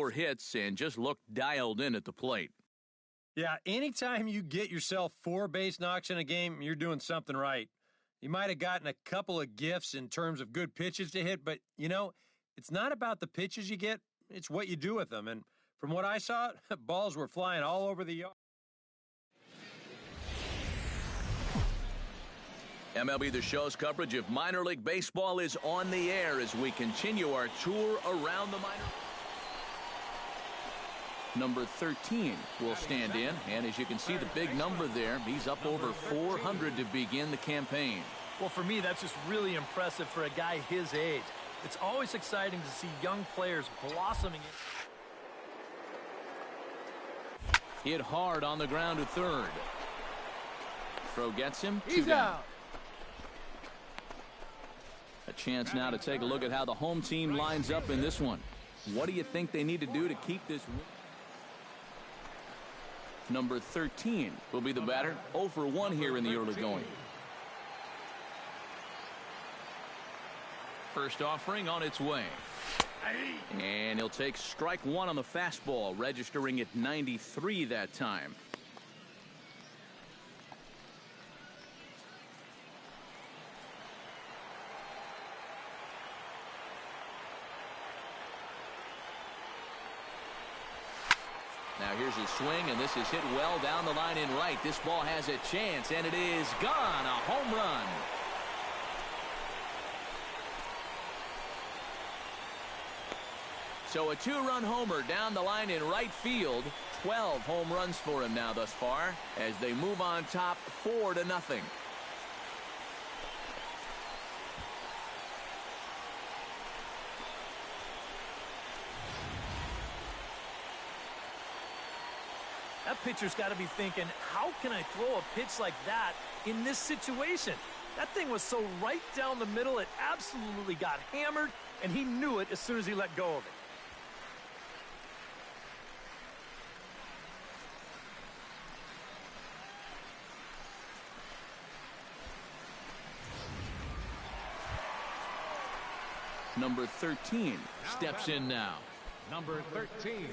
4 hits and just looked dialed in at the plate. Yeah, anytime you get yourself 4 base knocks in a game, you're doing something right. You might have gotten a couple of gifts in terms of good pitches to hit, but, it's not about the pitches you get, it's what you do with them. And from what I saw, balls were flying all over the yard. MLB The Show's coverage of minor league baseball is on the air as we continue our tour around the minor. Number 13 will stand in, and as you can see the big number there, he's up over 400 to begin the campaign. Well, for me, that's just really impressive for a guy his age. It's always exciting to see young players blossoming. Hit hard on the ground to third. Throw gets him. He's out. A chance now to take a look at how the home team lines up in this one. What do you think they need to do to keep this win? Number 13 will be the batter. 0 for 1 here in the early going. First offering on its way. And he'll take strike 1 on the fastball, registering at 93 that time. Now here's his swing, and this is hit well down the line in right. This ball has a chance, and it is gone. A home run. So a 2-run homer down the line in right field. 12 home runs for him now thus far as they move on top 4-0. That pitcher's got to be thinking, how can I throw a pitch like that in this situation? That thing was so right down the middle, it absolutely got hammered, and he knew it as soon as he let go of it. Number 13 steps in now. Number 13.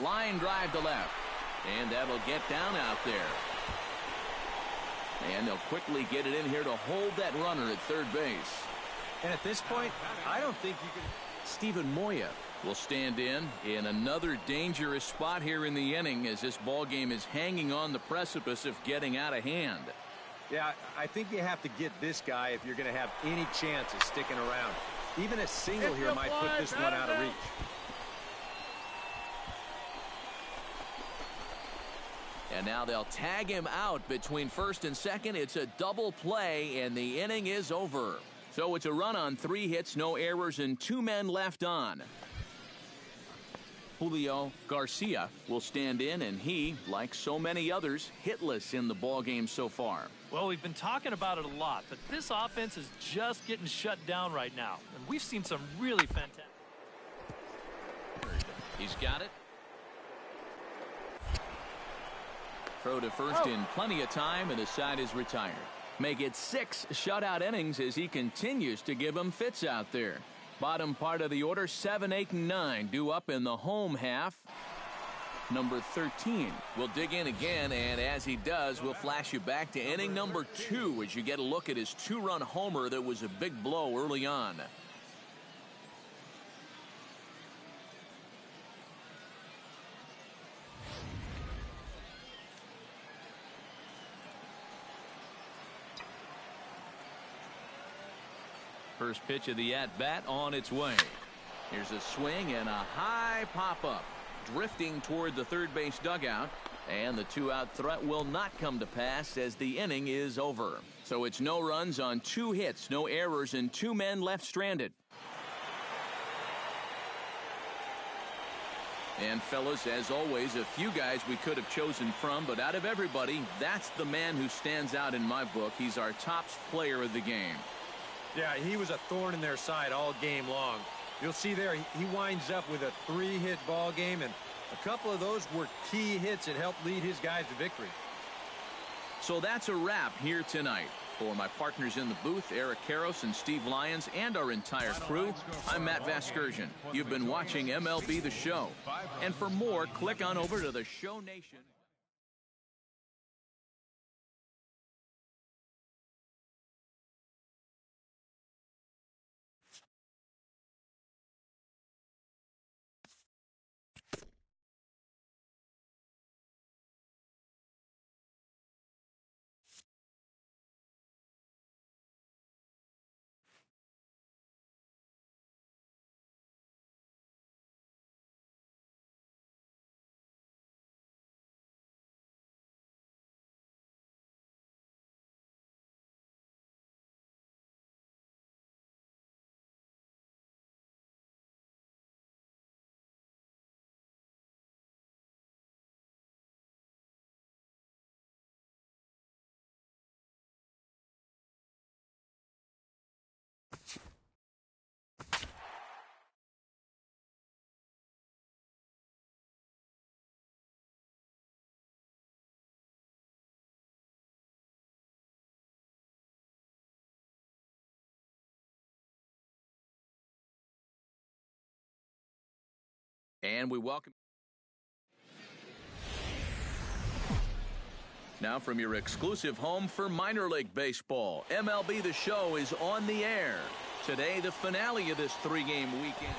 Line drive to left. And that'll get down out there. And they'll quickly get it in here to hold that runner at third base. And at this point, I don't think you can... Steven Moya will stand in another dangerous spot here in the inning as this ball game is hanging on the precipice of getting out of hand. Yeah, I think you have to get this guy if you're going to have any chance of sticking around. Even a single here might put this one out of reach. And now they'll tag him out between first and second. It's a double play, and the inning is over. So it's a run on 3 hits, no errors, and 2 men left on. Julio Garcia will stand in, and he, like so many others, hitless in the ballgame so far. Well, we've been talking about it a lot, but this offense is just getting shut down right now. And we've seen some really fantastic. He's got it. Throw to first in plenty of time, and the side is retired. Make it 6 shutout innings as he continues to give them fits out there. Bottom part of the order, 7, 8, and 9 due up in the home half. Number 13 will dig in again, and as he does, we'll flash you back to inning number 2 as you get a look at his 2-run homer that was a big blow early on. First pitch of the at-bat on its way. Here's a swing and a high pop-up. Drifting toward the third base dugout. And the 2-out threat will not come to pass as the inning is over. So it's no runs on 2 hits, no errors, and 2 men left stranded. And fellas, as always, a few guys we could have chosen from, but out of everybody, that's the man who stands out in my book. He's our top player of the game. Yeah, he was a thorn in their side all game long. You'll see there, he winds up with a 3-hit ball game, and A couple of those were key hits that helped lead his guys to victory. So that's a wrap here tonight. For my partners in the booth, Eric Karros and Steve Lyons, and our entire crew, I'm Matt Vasgersian. You've been watching MLB The Show. And for more, click on over to the Show Nation. And we welcome. Now from your exclusive home for minor league baseball, MLB The Show is on the air. Today, the finale of this three-game weekend.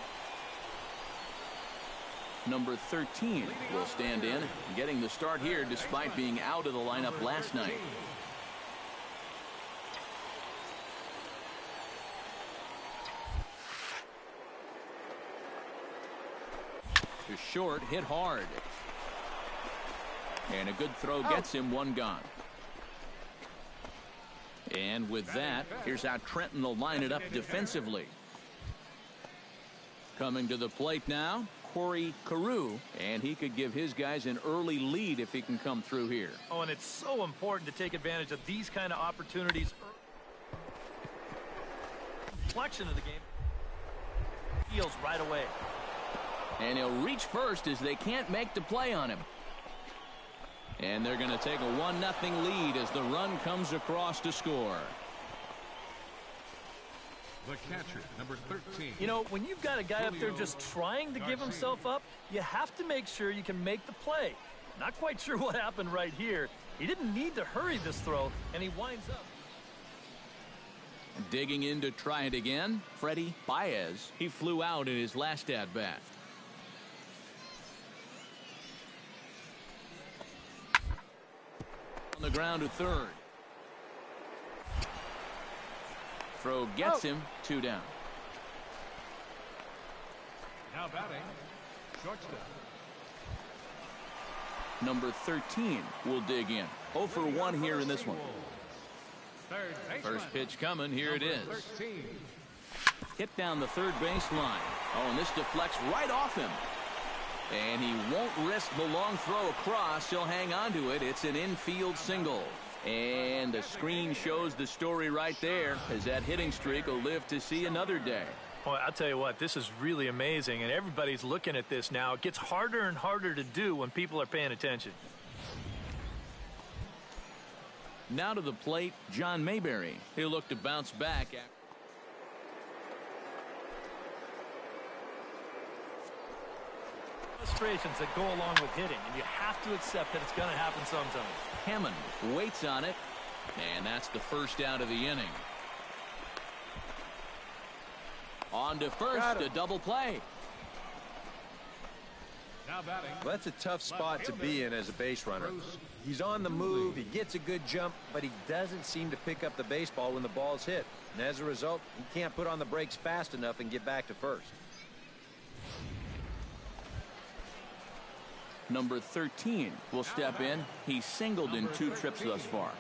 Number 13 will stand in, getting the start here despite being out of the lineup last night. To short, hit hard. And a good throw gets him one gone. And with that, here's how Trenton will line it up defensively. Coming to the plate now, Corey Carew, and he could give his guys an early lead if he can come through here. Oh, and it's so important to take advantage of these kind of opportunities. Reflection of the game. Feels right away. And he'll reach first as they can't make the play on him. And they're going to take a 1-0 lead as the run comes across to score. The catcher, number 13. You know, when you've got a guy up there just trying to give himself up, you have to make sure you can make the play. Not quite sure what happened right here. He didn't need to hurry this throw, and he winds up. Digging in to try it again, Freddie Baez. He flew out in his last at-bat. On the ground to third. Throw gets him, 2 down. Now batting, shortstop. Number 13 will dig in. 0 for 1 here in this one. First pitch coming, here it is. 13. Hit down the third base line. Oh, and this deflects right off him. And he won't risk the long throw across. He'll hang on to it. It's an infield single. And the screen shows the story right there, as that hitting streak will live to see another day. Boy, I'll tell you what, this is really amazing, and everybody's looking at this now. It gets harder and harder to do when people are paying attention. Now to the plate, John Mayberry. He'll look to bounce back after. Frustrations that go along with hitting, and you have to accept that it's going to happen sometimes. Hammond waits on it, and that's the first out of the inning. On to first, a double play. Now batting. Well, that's a tough spot to be in as a base runner. He's on the move, he gets a good jump, but he doesn't seem to pick up the baseball when the ball's hit. And as a result, he can't put on the brakes fast enough and get back to first. Number 13 will step in. He's singled in 2 trips thus far.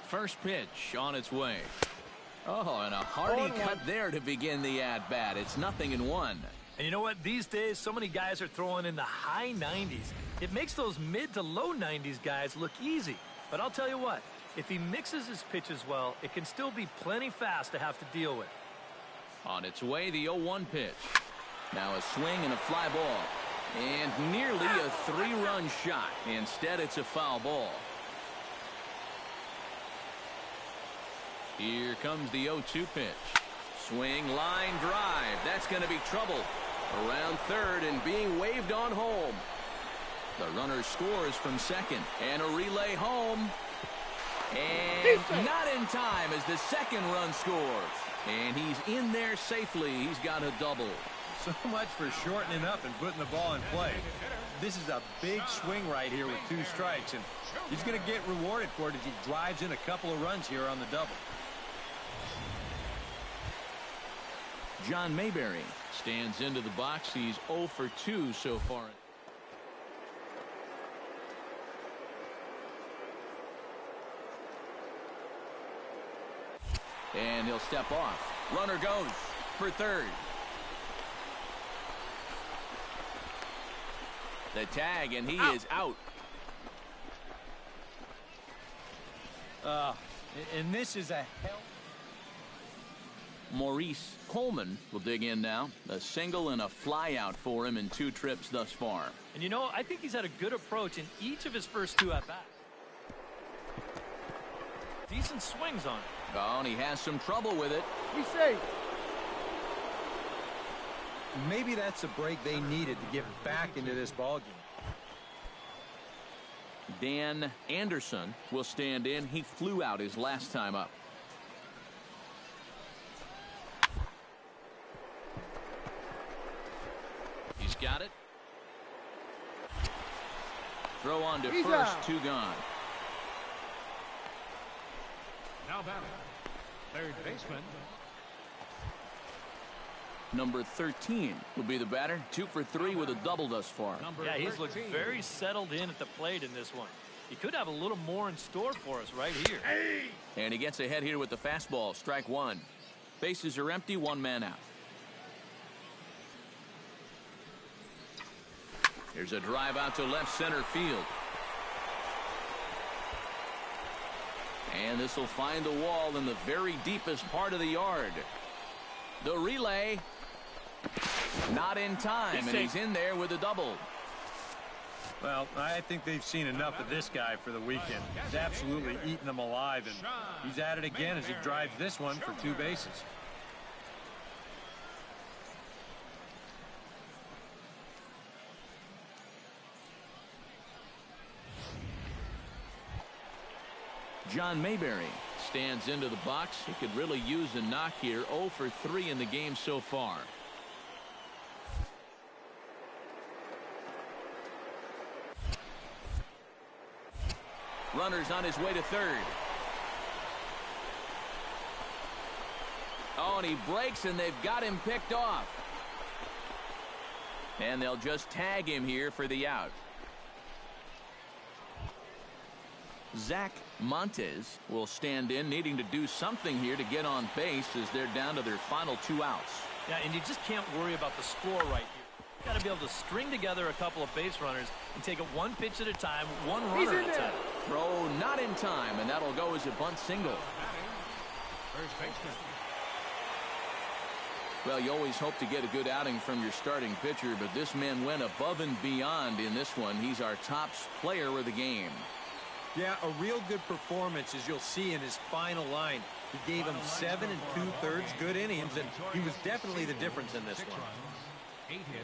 First pitch on its way. Oh, and a hearty cut there to begin the at-bat. It's 0-1. And you know what? These days, so many guys are throwing in the high 90s. It makes those mid to low 90s guys look easy. But I'll tell you what, if he mixes his pitches well, it can still be plenty fast to have to deal with. On its way, the 0-1 pitch. Now a swing and a fly ball. And nearly a 3-run shot. Instead, it's a foul ball. Here comes the 0-2 pitch. Swing, line, drive. That's going to be trouble. Around third and being waved on home. The runner scores from second. And a relay home. And not in time as the second run scores. And he's in there safely. He's got a double. So much for shortening up and putting the ball in play. This is a big swing right here with 2 strikes, and he's going to get rewarded for it as he drives in a couple of runs here on the double. John Mayberry stands into the box. He's 0 for 2 so far. And he'll step off. Runner goes for third. The tag, and he is out. And this is a hell. Maurice Coleman will dig in now. A single and a fly out for him in 2 trips thus far. And you know, I think he's had a good approach in each of his first 2 at-bats. Decent swings on it. Oh, and he has some trouble with it. He's safe. Maybe that's the break they needed to get back into this ballgame. Dan Anderson will stand in. He flew out his last time up. He's got it. Throw on to He's first, out. 2 gone. Now batting, third baseman, Number 13 will be the batter. 2 for 3 with a double thus far. number Yeah, he's looked 13. very settled in at the plate in this one. He could have a little more in store for us right here. And he gets ahead here with the fastball. Strike 1. Bases are empty. 1 man out. Here's a drive out to left center field. And this will find the wall in the very deepest part of the yard. The relay. Not in time, and he's in there with a double. Well, I think they've seen enough of this guy for the weekend. He's absolutely eating them alive, and he's at it again as he drives this one for 2 bases. John Mayberry stands into the box. He could really use a knock here. 0 for 3 in the game so far. Runner's on his way to third. Oh, and he breaks, and they've got him picked off. And they'll just tag him here for the out. Zach Montes will stand in, needing to do something here to get on base as they're down to their final 2 outs. Yeah, and you just can't worry about the score right here. You got to be able to string together a couple of base runners and take it 1 pitch at a time, 1 runner at a time. Throw not in time, and that'll go as a bunt single. Batting, first baseman. Well, you always hope to get a good outing from your starting pitcher, but this man went above and beyond in this one. He's our top player of the game. Yeah, a real good performance, as you'll see in his final line. He gave him 7 2/3 good innings, and he was definitely the difference in this one.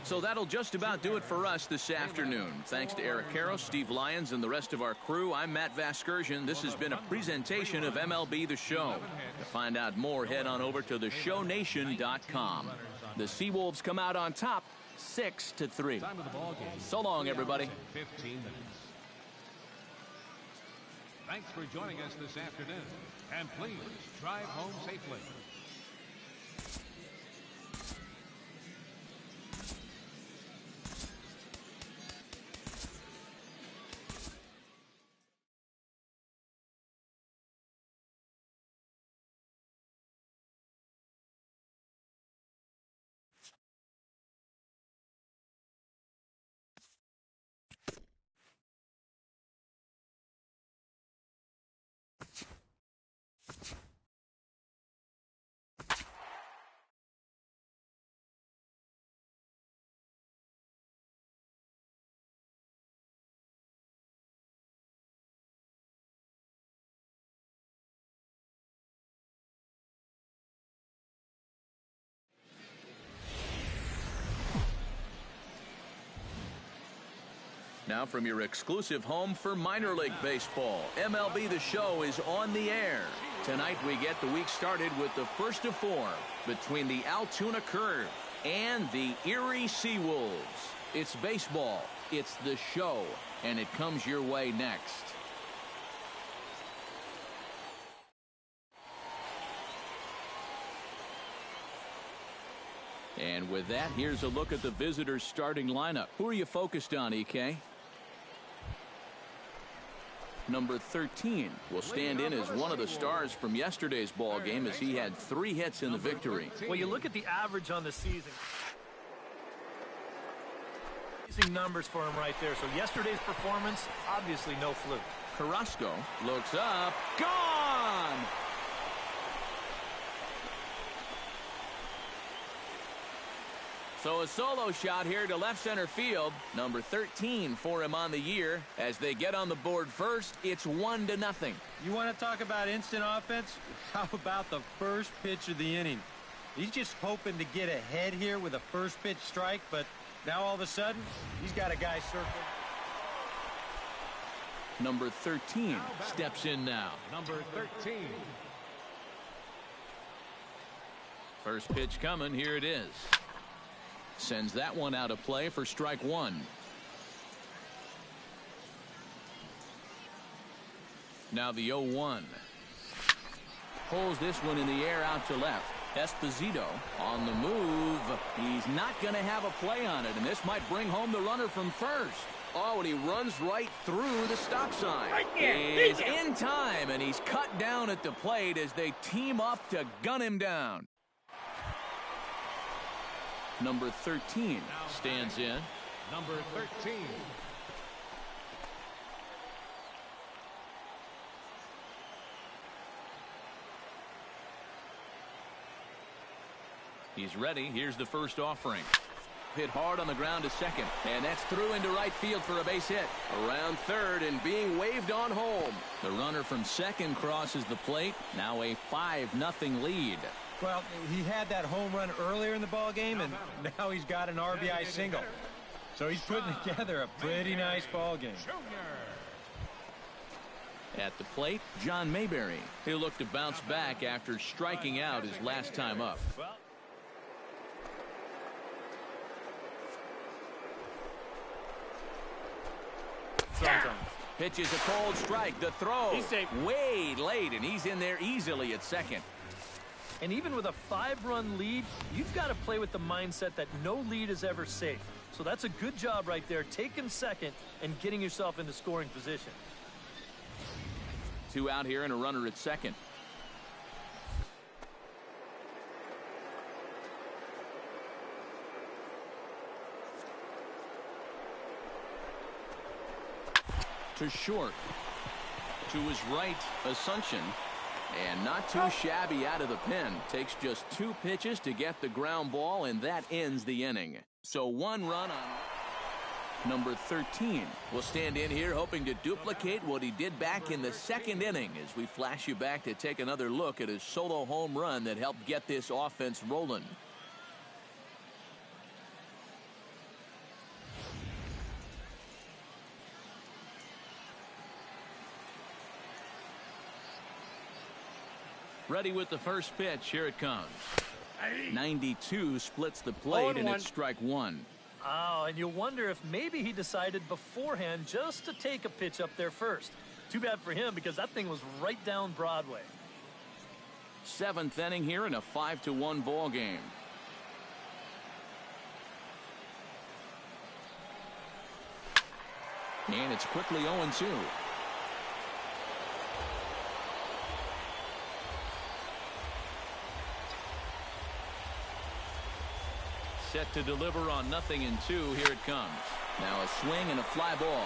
So that'll just about do it for us this afternoon. Thanks to Eric Caro, Steve Lyons, and the rest of our crew. I'm Matt Vasgersian. This has been a presentation of MLB The Show. To find out more, head on over to theshownation.com. The Seawolves come out on top, 6-3. Time of the ball game. So long, everybody. 15 minutes. Thanks for joining us this afternoon. And please drive home safely. Now from your exclusive home for minor league baseball, MLB The Show is on the air. Tonight we get the week started with the first of four between the Altoona Curve and the Erie Seawolves. It's baseball, it's The Show, and it comes your way next. And with that, here's a look at the visitors' starting lineup. Who are you focused on, EK? Number 13 will stand in as one of the stars from yesterday's ball game as he had 3 hits in the victory. Well, you look at the average on the season. Amazing numbers for him right there. So yesterday's performance, obviously no fluke. Carrasco looks up. Gone! So a solo shot here to left center field. Number 13 for him on the year. As they get on the board first, it's 1-0. You want to talk about instant offense? How about the first pitch of the inning? He's just hoping to get ahead here with a first pitch strike, but now all of a sudden, he's got a guy circled. Number 13 steps in now. Number 13. First pitch coming. Here it is. Sends that one out of play for strike one. Now the 0-1. Pulls this one in the air out to left. Esposito on the move. He's not going to have a play on it, and this might bring home the runner from first. Oh, and he runs right through the stop sign. He's in time, and he's cut down at the plate as they team up to gun him down. Number 13 stands in. Number 13. He's ready. Here's the first offering. Hit hard on the ground to second, and that's through into right field for a base hit. Around third and being waved on home. The runner from second crosses the plate. Now a 5-0 lead. Well, he had that home run earlier in the ball game, and now he's got an RBI single. So he's putting together a pretty nice ball game. At the plate, John Mayberry. He'll look to bounce back after striking out his last time up. Pitches a cold strike. The throw way late, and he's in there easily at second. And even with a 5-run lead, you've got to play with the mindset that no lead is ever safe. So that's a good job right there, taking second and getting yourself into scoring position. 2 out here and a runner at second. To short. To his right, Asuncion. And not too shabby out of the pen. Takes just 2 pitches to get the ground ball, and that ends the inning. So 1 run on number 13 will stand in here hoping to duplicate what he did back in the second inning as we flash you back to take another look at his solo home run that helped get this offense rolling. Ready with the first pitch. Here it comes. 92 splits the plate, and it's strike one. Oh, and you wonder if maybe he decided beforehand just to take a pitch up there first. Too bad for him because that thing was right down Broadway. 7th inning here in a 5-1 ball game. And it's quickly 0-2. Set to deliver on 0-2. Here it comes. Now a swing and a fly ball.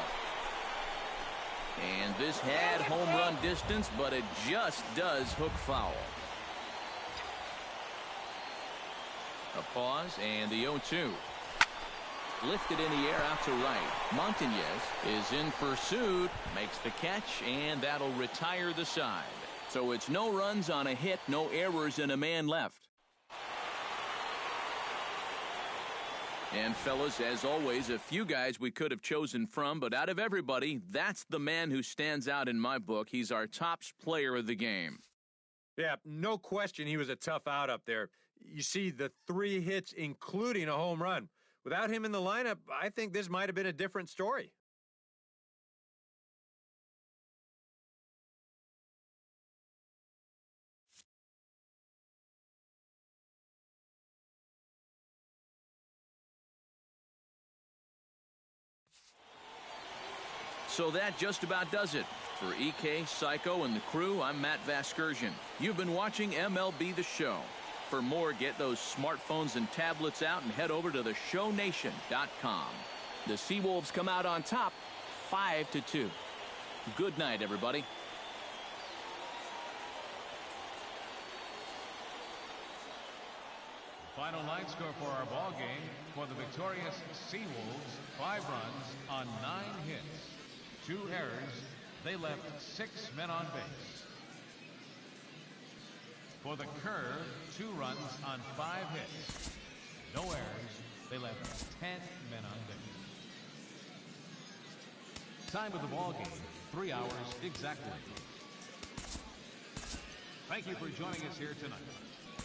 And this had home run distance, but it just does hook foul. A pause and the 0-2. Lifted in the air out to right. Montañez is in pursuit. Makes the catch, and that'll retire the side. So it's no runs on a hit, no errors, and a man left. And fellas, as always, a few guys we could have chosen from, but out of everybody, that's the man who stands out in my book. He's our top player of the game. Yeah, no question he was a tough out up there. You see the 3 hits, including a home run. Without him in the lineup, I think this might have been a different story. So that just about does it. For EK, Psycho, and the crew, I'm Matt Vasgersian. You've been watching MLB The Show. For more, get those smartphones and tablets out and head over to theshownation.com. The Seawolves come out on top, 5-2. Good night, everybody. Final line score for our ball game: for the victorious Seawolves, 5 runs on 9 hits. 2 errors. They left 6 men on base. For the Curve, 2 runs on 5 hits. No errors. They left 10 men on base. Time of the ball game, 3 hours exactly. Thank you for joining us here tonight.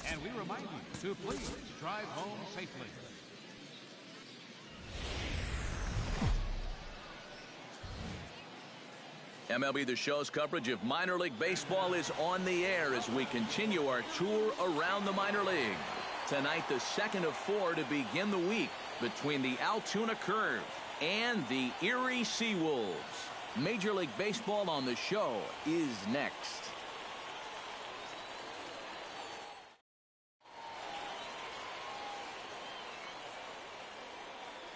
And we remind you to please drive home safely. MLB The Show's coverage of minor league baseball is on the air as we continue our tour around the minor league. Tonight, the second of 4 to begin the week between the Altoona Curve and the Erie Seawolves. Major League Baseball on the Show is next.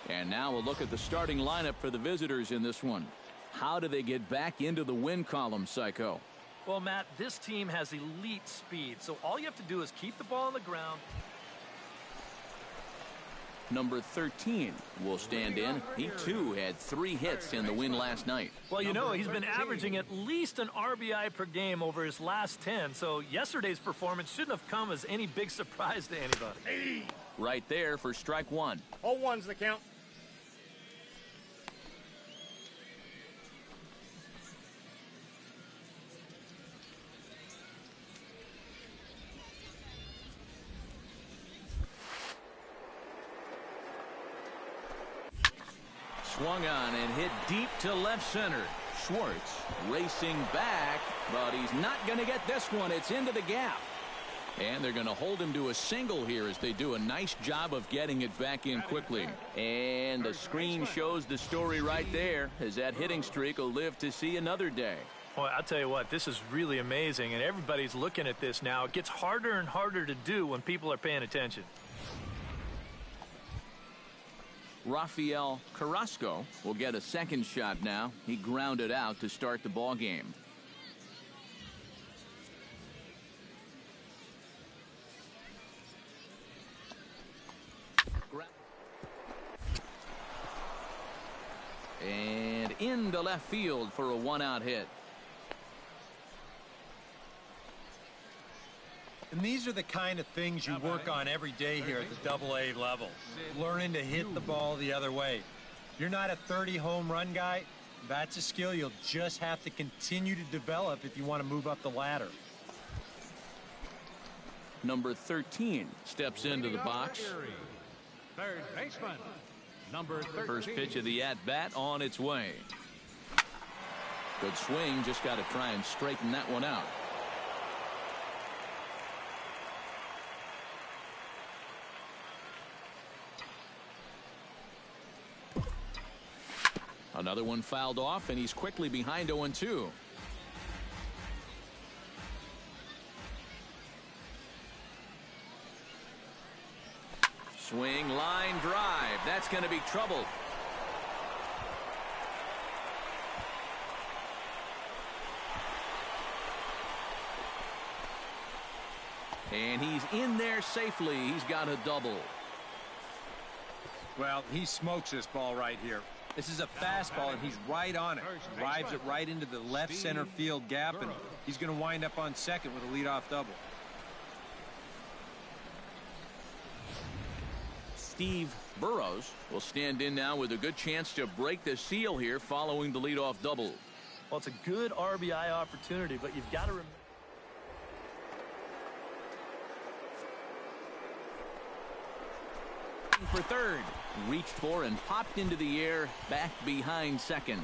And now we'll look at the starting lineup for the visitors in this one. How do they get back into the win column, Psycho? Well, Matt, this team has elite speed, so all you have to do is keep the ball on the ground. Number 13 will stand in. He, too, had 3 hits in the win last night. Well, you know, he's been averaging at least an RBI per game over his last 10, so yesterday's performance shouldn't have come as any big surprise to anybody. Right there for strike 1. All one's the count. Swung on and hit deep to left center. Schwartz racing back, but he's not going to get this one. It's into the gap. And they're going to hold him to a single here as they do a nice job of getting it back in quickly. And the screen shows the story right there, as that hitting streak will live to see another day. Boy, I'll tell you what, this is really amazing, and everybody's looking at this now. It gets harder and harder to do when people are paying attention. Rafael Carrasco will get a second shot now. He grounded out to start the ball game. And into left field for a 1-out hit. And these are the kind of things you work on every day here at the AA level. Learning to hit the ball the other way. You're not a 30 home run guy. That's a skill you'll just have to continue to develop if you want to move up the ladder. Number 13 steps into the box. Third baseman, number 13. First pitch of the at-bat on its way. Good swing, just got to try and straighten that one out. Another one fouled off, and he's quickly behind 0-2. Swing, line drive. That's going to be trouble. And he's in there safely. He's got a double. Well, he smokes this ball right here. This is a fastball, and he's right on it. Drives it right into the left center field gap, and he's going to wind up on second with a leadoff double. Steve Burrows will stand in now with a good chance to break the seal here following the leadoff double. Well, it's a good RBI opportunity, but you've got to remember. For third, reached for and popped into the air back behind second.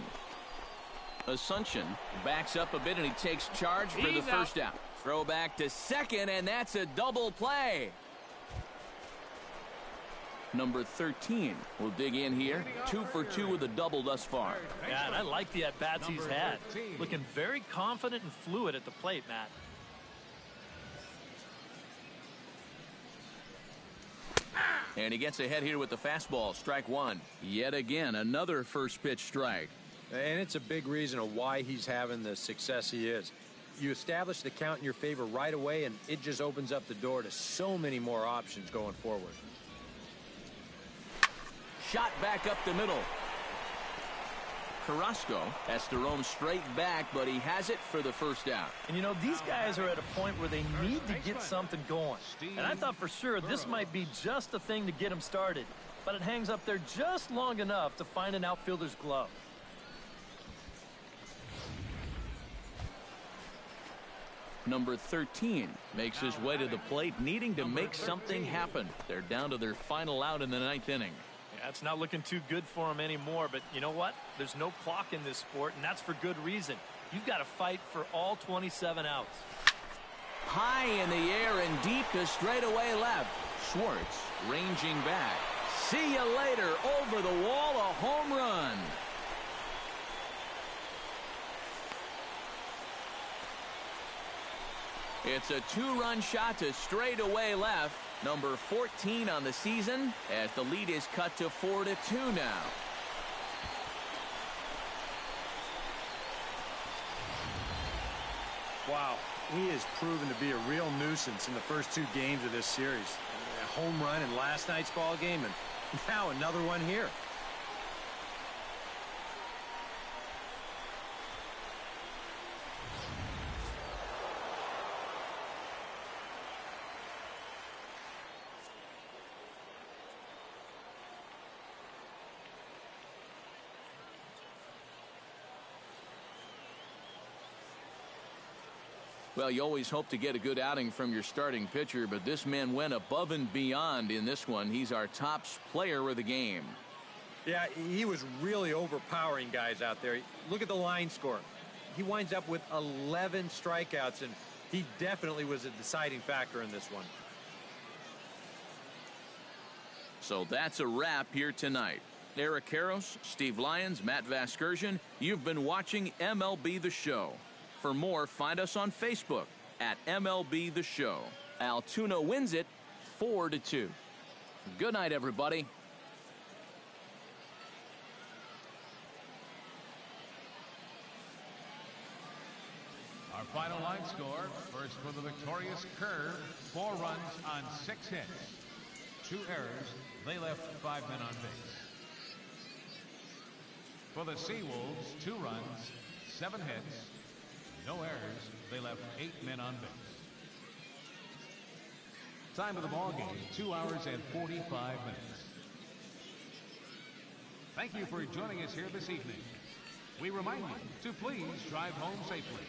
Assumption backs up a bit and he takes charge for the first out. Throw back to second, and that's a double play. Number 13 will dig in here. 2 for 2 with a double thus far. Yeah, and I like the at-bats he's had. Looking very confident and fluid at the plate, Matt. And he gets ahead here with the fastball. Strike one. Yet again, another first pitch strike. And it's a big reason of why he's having the success he is. You establish the count in your favor right away, and it just opens up the door to so many more options going forward. Shot back up the middle. Carrasco has to roam straight back, but he has it for the first out. And you know, these guys are at a point where they need to get something going. And I thought for sure this might be just the thing to get him started. But it hangs up there just long enough to find an outfielder's glove. Number 13 makes his way to the plate, needing to make something happen. They're down to their final out in the 9th inning. Yeah, it's not looking too good for him anymore, but you know what? There's no clock in this sport, and that's for good reason. You've got to fight for all 27 outs. High in the air and deep to straightaway left. Schwartz ranging back. See you later. Over the wall, a home run. It's a 2-run shot to straightaway left. Number 14 on the season as the lead is cut to 4-2 now. Wow, he has proven to be a real nuisance in the first 2 games of this series. A home run in last night's ball game, and now another one here. Well, you always hope to get a good outing from your starting pitcher, but this man went above and beyond in this one. He's our top player of the game. Yeah, he was really overpowering guys out there. Look at the line score. He winds up with 11 strikeouts, and he definitely was a deciding factor in this one. So that's a wrap here tonight. Eric Karros, Steve Lyons, Matt Vasgersian, you've been watching MLB The Show. For more, find us on Facebook at MLB The Show. Altoona wins it 4-2. Good night, everybody. Our final line score, first for the victorious Curve, 4 runs on 6 hits. 2 errors, they left 5 men on base. For the Seawolves, 2 runs, 7 hits, no errors, they left 8 men on base. Time of the ball game, 2 hours and 45 minutes. Thank you for joining us here this evening. We remind you to please drive home safely.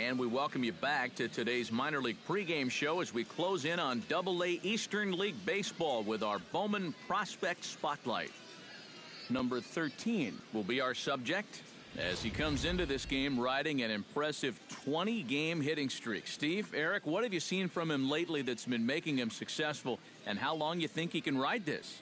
And we welcome you back to today's minor league pregame show as we close in on Double-A Eastern League Baseball with our Bowman Prospect Spotlight. Number 13 will be our subject as he comes into this game riding an impressive 20-game hitting streak. Steve, Eric, what have you seen from him lately that's been making him successful, and how long you think he can ride this?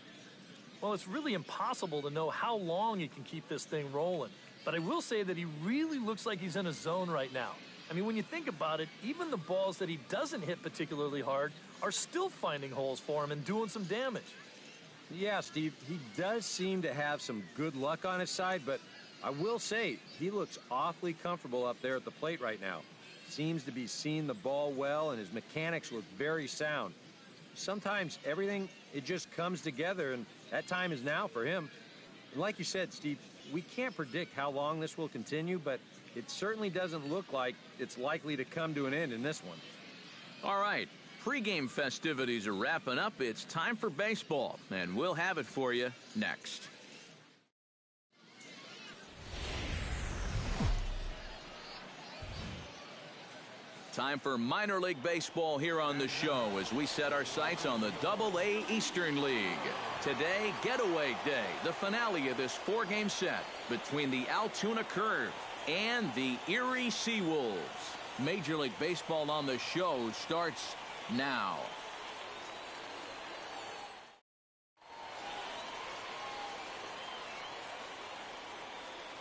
Well, it's really impossible to know how long he can keep this thing rolling. But I will say that he really looks like he's in a zone right now. I mean, when you think about it, even the balls that he doesn't hit particularly hard are still finding holes for him and doing some damage. Yeah, Steve, he does seem to have some good luck on his side, but I will say he looks awfully comfortable up there at the plate right now. Seems to be seeing the ball well, and his mechanics look very sound. Sometimes everything, it just comes together, and that time is now for him. And like you said, Steve, we can't predict how long this will continue, but it certainly doesn't look like it's likely to come to an end in this one. All right, pregame festivities are wrapping up. It's time for baseball, and we'll have it for you next. Time for minor league baseball here on the show as we set our sights on the Double-A Eastern League. Today, Getaway Day, the finale of this 4-game set between the Altoona Curve and the Erie Seawolves. Major League Baseball on the show starts now.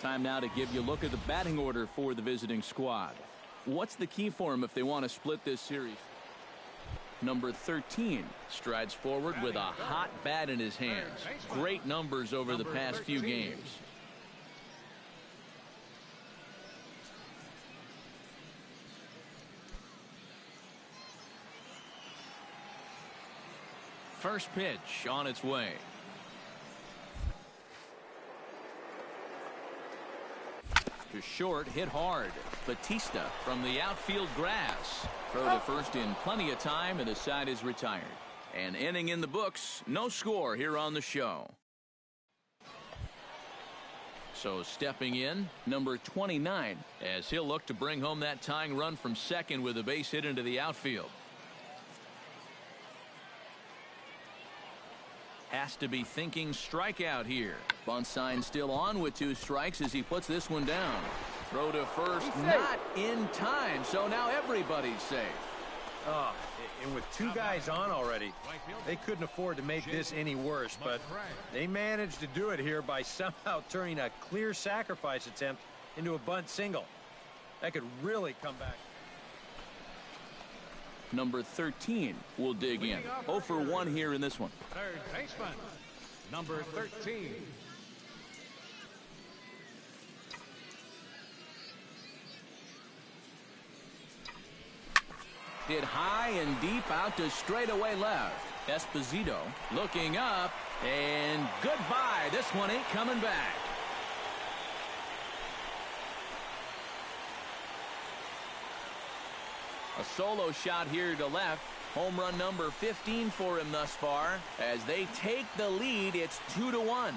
Time now to give you a look at the batting order for the visiting squad. What's the key for them if they want to split this series? Number 13 strides forward with a hot bat in his hands. Great numbers over the past few games. First pitch on its way. To short, hit hard. Batista from the outfield grass. Throw to first in plenty of time, and the side is retired. An inning in the books, no score here on the show. So stepping in, number 29, as he'll look to bring home that tying run from second with a base hit into the outfield. Has to be thinking strikeout here. Bunt sign still on with 2 strikes as he puts this one down. Throw to first, not in time, so now everybody's safe. Oh, and with 2 guys on already, they couldn't afford to make this any worse, but they managed to do it here by somehow turning a clear sacrifice attempt into a bunt single. That could really come back. Number 13 will dig in. 0 for 1 here in this one. Third baseman, number 13. Hit high and deep out to straightaway left. Esposito looking up, and goodbye. This one ain't coming back. A solo shot here to left. Home run number 15 for him thus far. As they take the lead, it's 2-1.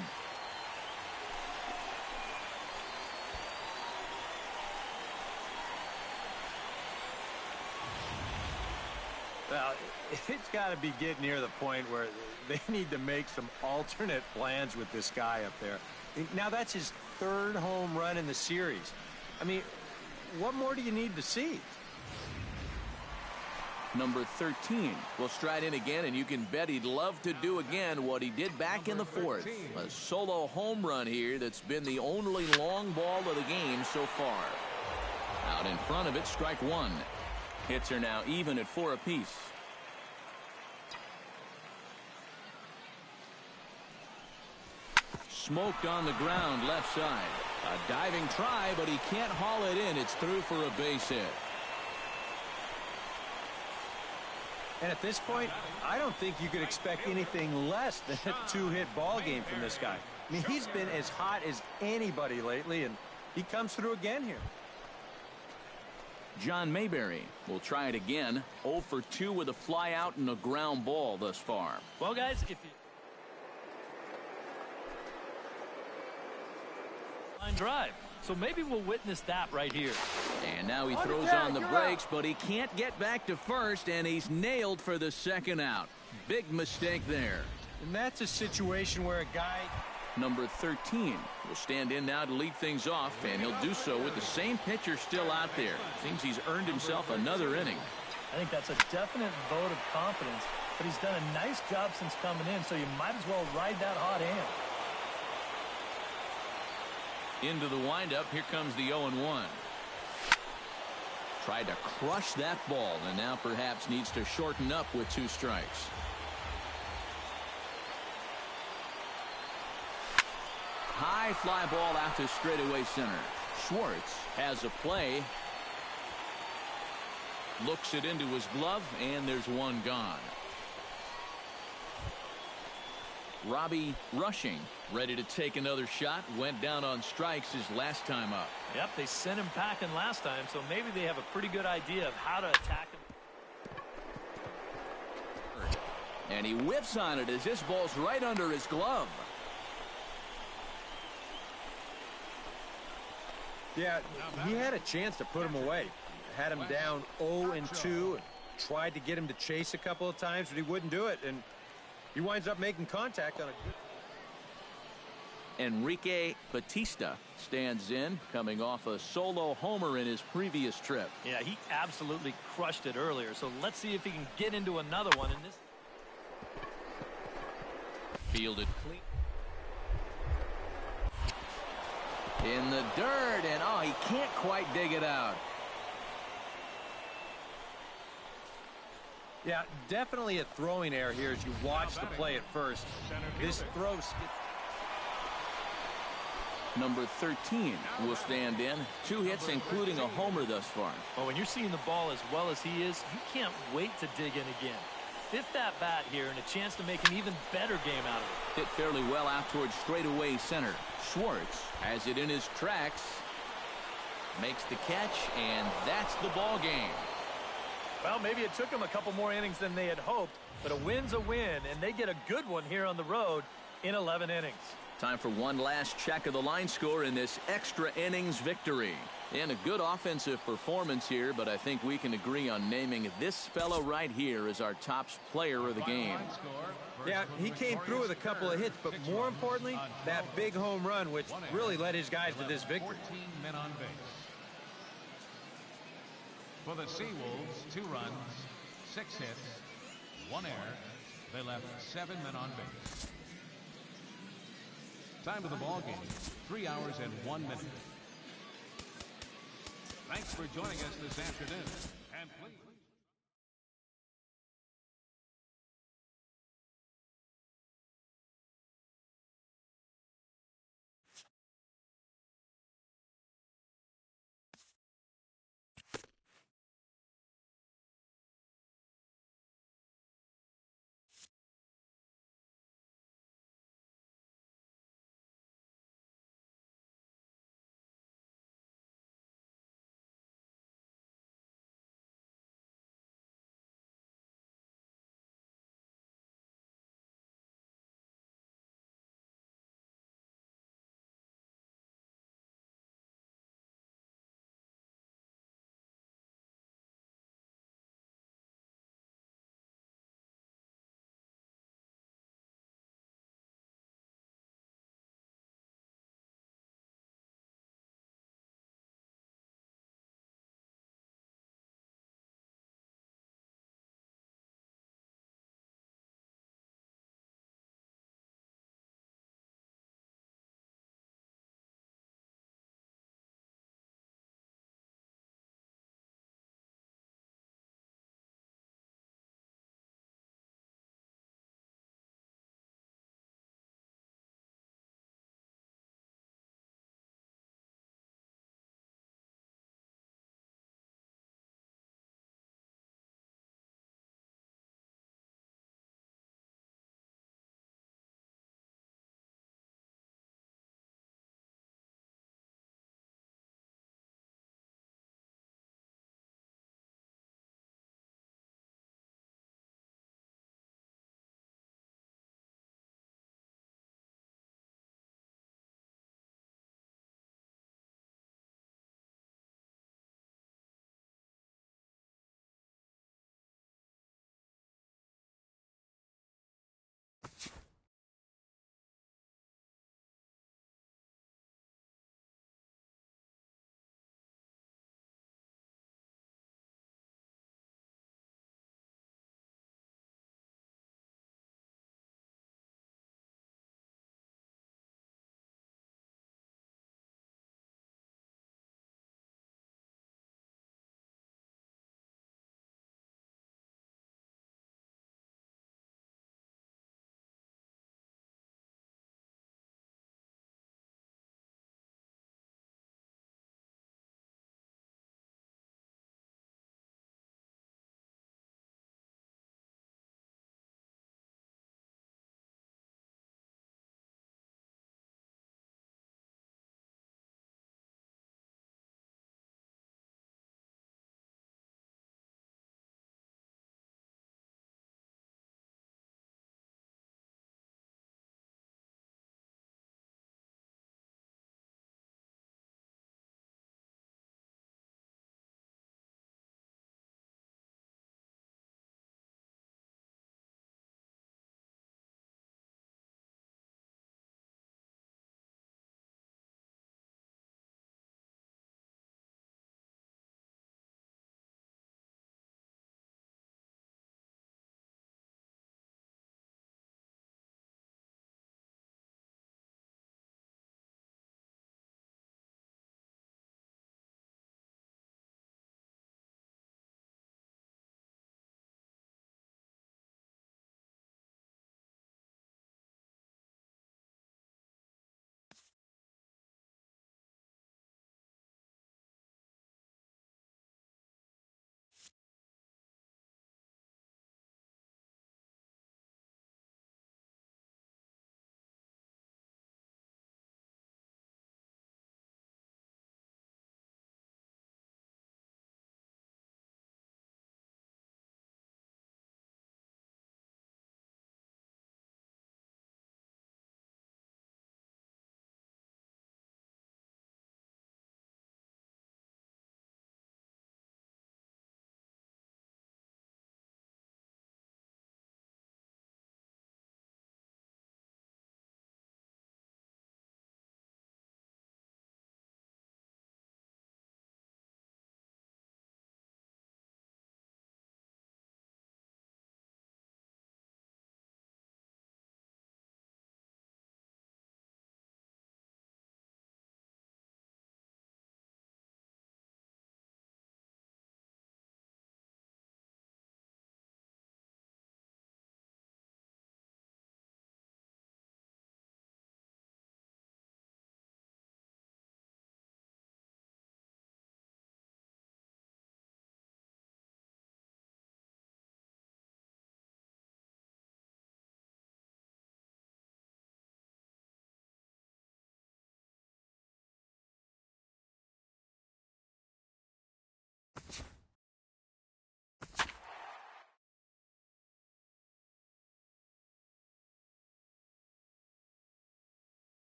Well, it's got to be getting near the point where they need to make some alternate plans with this guy up there. Now, that's his 3rd home run in the series. I mean, what more do you need to see? Number 13 will stride in again, and you can bet he'd love to do again what he did back in the 4th. A solo home run here that's been the only long ball of the game so far. Out in front of it, strike 1. Hits are now even at 4 apiece. Smoked on the ground left side. A diving try, but he can't haul it in. It's through for a base hit. And at this point, I don't think you could expect anything less than a 2-hit ball game from this guy. I mean, he's been as hot as anybody lately, and he comes through again here. John Mayberry will try it again. 0 for 2 with a fly out and a ground ball thus far. Well, guys, if you line drive, So maybe we'll witness that right here. And now he throws on the brakes, but he can't get back to first, and he's nailed for the second out. Big mistake there. And that's a situation where a guy... Number 13 will stand in now to lead things off, and he'll do so with the same pitcher still out there. Seems he's earned himself another inning. I think that's a definite vote of confidence, but he's done a nice job since coming in, so you might as well ride that hot hand. Into the windup, here comes the 0-1. Tried to crush that ball, and now perhaps needs to shorten up with 2 strikes. High fly ball out to straightaway center. Schwartz has a play. Looks it into his glove, and there's one gone. Robbie rushing, ready to take another shot. Went down on strikes his last time up. Yep, they sent him packing last time, so maybe they have a pretty good idea of how to attack him. And he whips on it as this ball's right under his glove. Yeah, he had a chance to put him away. Had him down 0-2 and tried to get him to chase a couple of times, but he wouldn't do it, and he winds up making contact on a good... Enrique Batista stands in, coming off a solo homer in his previous trip. Yeah, he absolutely crushed it earlier, so let's see if he can get into another one in this. Fielded clean. In the dirt, and oh, he can't quite dig it out. Yeah, definitely a throwing error here as you watch the play at first. This throw... Number 13 will stand in. 2 hits, including a homer thus far. Well, when you're seeing the ball as well as he is, you can't wait to dig in again. Fifth at bat here and a chance to make an even better game out of it. Hit fairly well out towards straightaway center. Schwartz has it in his tracks. Makes the catch, and that's the ball game. Well, maybe it took them a couple more innings than they had hoped, but a win's a win, and they get a good one here on the road in 11 innings. Time for one last check of the line score in this extra innings victory. And a good offensive performance here, but I think we can agree on naming this fellow right here as our top player of the game. Yeah, he came through with a couple of hits, but more importantly, that big home run, which really led his guys to this victory. 14 men on base. For the Seawolves, 2 runs, 6 hits, 1 error. They left 7 men on base. Time of the ball game, 3 hours and 1 minute. Thanks for joining us this afternoon. And please...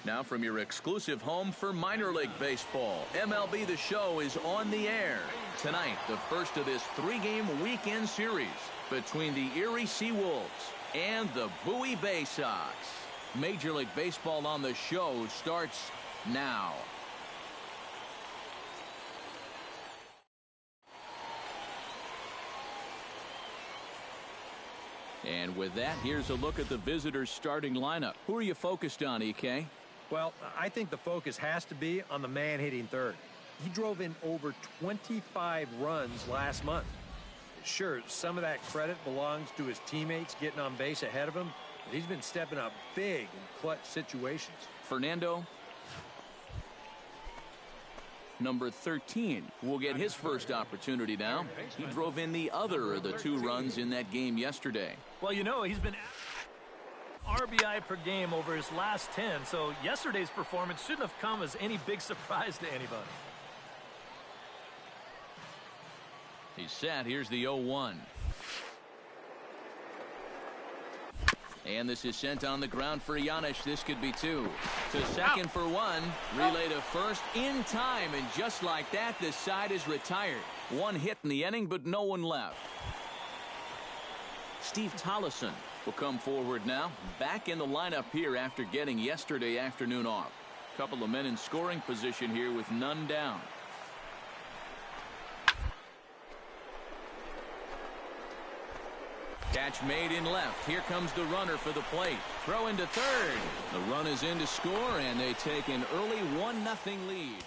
Now from your exclusive home for minor league baseball, MLB The Show is on the air. Tonight, the first of this 3-game weekend series between the Erie Seawolves and the Bowie Bay Sox. Major League Baseball on The Show starts now. And with that, here's a look at the visitors' starting lineup. Who are you focused on, EK? Well, I think the focus has to be on the man hitting third. He drove in over 25 runs last month. Sure, some of that credit belongs to his teammates getting on base ahead of him, but he's been stepping up big in clutch situations. Fernando, number 13, will get his first opportunity now. He drove in the other of the 2 runs in that game yesterday. Well, you know, he's been RBI per game over his last 10, so yesterday's performance shouldn't have come as any big surprise to anybody. He's set. Here's the 0-1. And this is sent on the ground for Giannis. This could be 2. To second for 1. Relay to first in time, and just like that, the side is retired. 1 hit in the inning, but no one left. Steve Tollison will come forward now, back in the lineup here after getting yesterday afternoon off. Couple of men in scoring position here with none down. Catch made in left. Here comes the runner for the plate. Throw into third. The run is in to score, and they take an early 1-0 lead.